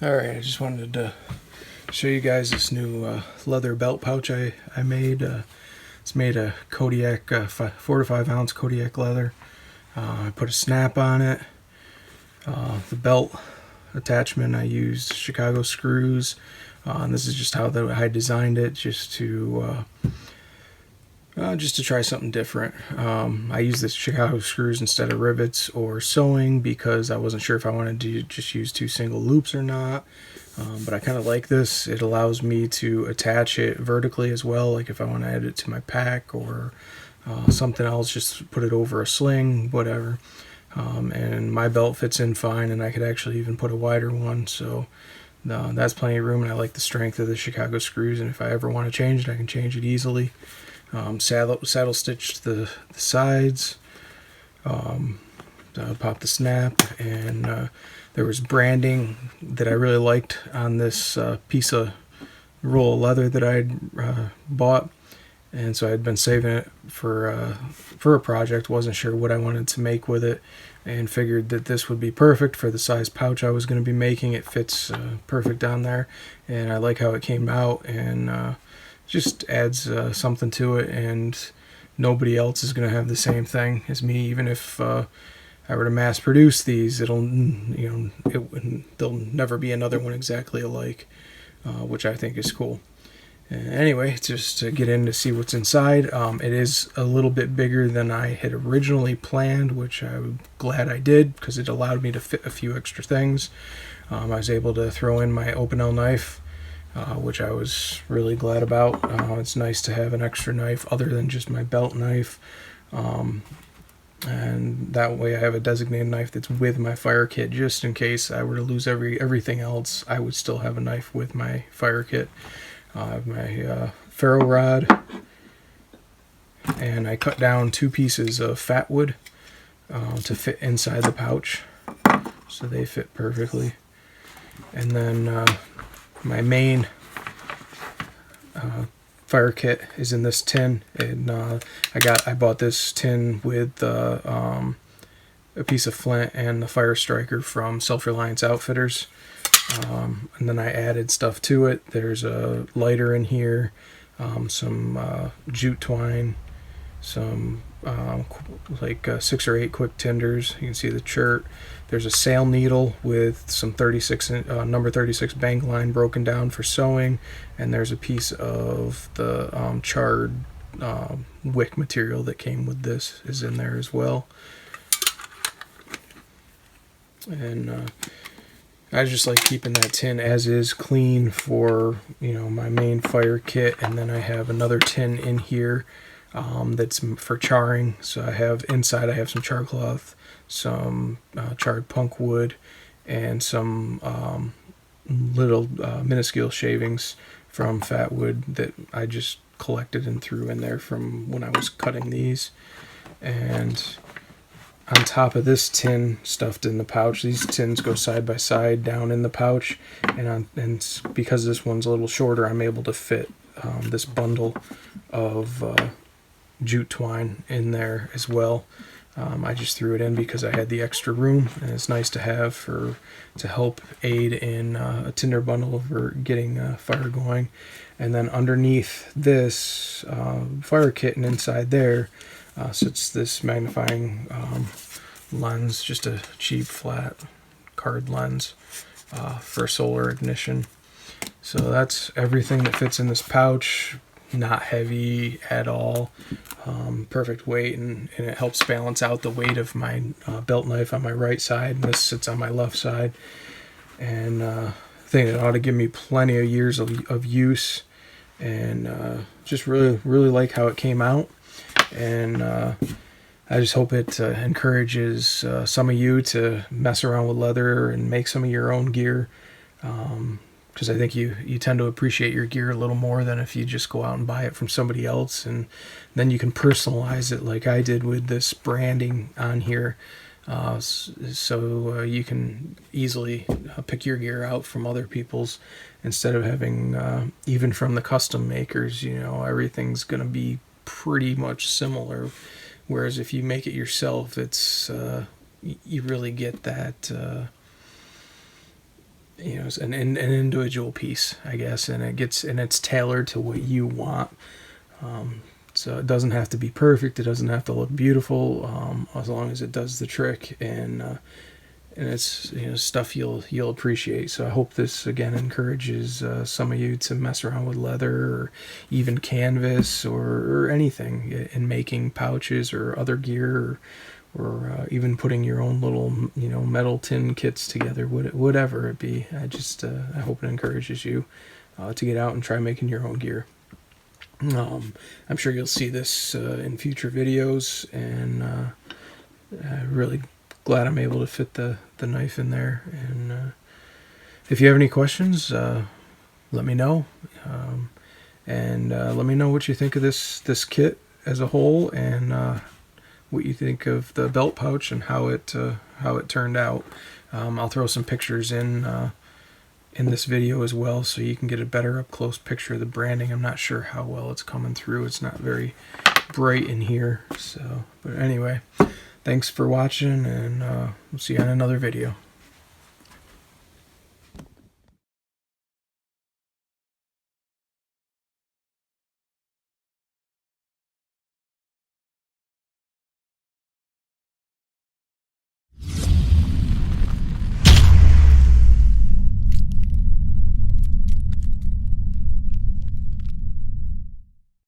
Alright, I just wanted to show you guys this new leather belt pouch I made. It's made of Kodiak, 4 to 5 ounce Kodiak leather. I put a snap on it. The belt attachment, I used Chicago screws. And this is just how I designed it, just to try something different. I used the Chicago screws instead of rivets or sewing because I wasn't sure if I wanted to just use 2 single loops or not. But I kind of like this. It allows me to attach it vertically as well, like if I want to add it to my pack or something else, just put it over a sling, whatever. And my belt fits in fine, and I could actually even put a wider one, so that's plenty of room, and I like the strength of the Chicago screws, and if I ever want to change it, I can change it easily. Saddle stitched the sides, pop the snap, and there was branding that I really liked on this piece of roll of leather that I'd bought, and so I'd been saving it for a project. Wasn't sure what I wanted to make with it, and figured that this would be perfect for the size pouch I was going to be making. It fits perfect on there, and I like how it came out, and just adds something to it, and nobody else is going to have the same thing as me. Even if I were to mass produce these, there'll never be another one exactly alike, which I think is cool. Anyway, just to get in to see what's inside, it is a little bit bigger than I had originally planned, which I'm glad I did because it allowed me to fit a few extra things. I was able to throw in my Opinel knife, which I was really glad about. It's nice to have an extra knife other than just my belt knife, and that way I have a designated knife that's with my fire kit, just in case I were to lose everything else. I would still have a knife with my fire kit. I have my ferro rod, and I cut down 2 pieces of fat wood to fit inside the pouch, so they fit perfectly. And then my main fire kit is in this tin, and I bought this tin with a piece of flint and the fire striker from Self-Reliance Outfitters. And then I added stuff to it. There's a lighter in here, some jute twine, some 6 or 8 quick tinders. You can see the chert. There's a sail needle with some number 36 bank line broken down for sewing, and there's a piece of the charred wick material that came with this is in there as well. And I just like keeping that tin as is, clean, for my main fire kit. And then I have another tin in here that's for charring. So I have some char cloth, some charred punk wood, and some little minuscule shavings from fat wood that I just collected and threw in there from when I was cutting these. And on top of this tin stuffed in the pouch, these tins go side by side down in the pouch, and because this one's a little shorter, I'm able to fit this bundle of jute twine in there as well. I just threw it in because I had the extra room, and it's nice to have to help aid in a tinder bundle for getting fire going. And then underneath this fire kit and inside there sits this magnifying lens, just a cheap flat card lens for solar ignition. So that's everything that fits in this pouch. Not heavy at all, perfect weight, and it helps balance out the weight of my belt knife on my right side, and this sits on my left side. And I think it ought to give me plenty of years of use, and just really like how it came out. And I just hope it encourages some of you to mess around with leather and make some of your own gear, because I think you tend to appreciate your gear a little more than if you just go out and buy it from somebody else, and then you can personalize it like I did with this branding on here, so you can easily pick your gear out from other people's instead of having even from the custom makers. Everything's going to be pretty much similar, whereas if you make it yourself, it's you really get that you know, an individual piece, I guess, and it's tailored to what you want. So it doesn't have to be perfect. It doesn't have to look beautiful, as long as it does the trick, and it's, you know, stuff you'll appreciate. So I hope this again encourages some of you to mess around with leather or even canvas or anything in making pouches or other gear, or even putting your own little, you know, metal tin kits together, whatever it be. I hope it encourages you to get out and try making your own gear. I'm sure you'll see this in future videos, and really glad I'm able to fit the knife in there. And if you have any questions, let me know, and let me know what you think of this kit as a whole, and what you think of the belt pouch and how it turned out. I'll throw some pictures in this video as well, so you can get a better up close picture of the branding. I'm not sure how well it's coming through. It's not very bright in here. So, but anyway, thanks for watching, and we'll see you on another video.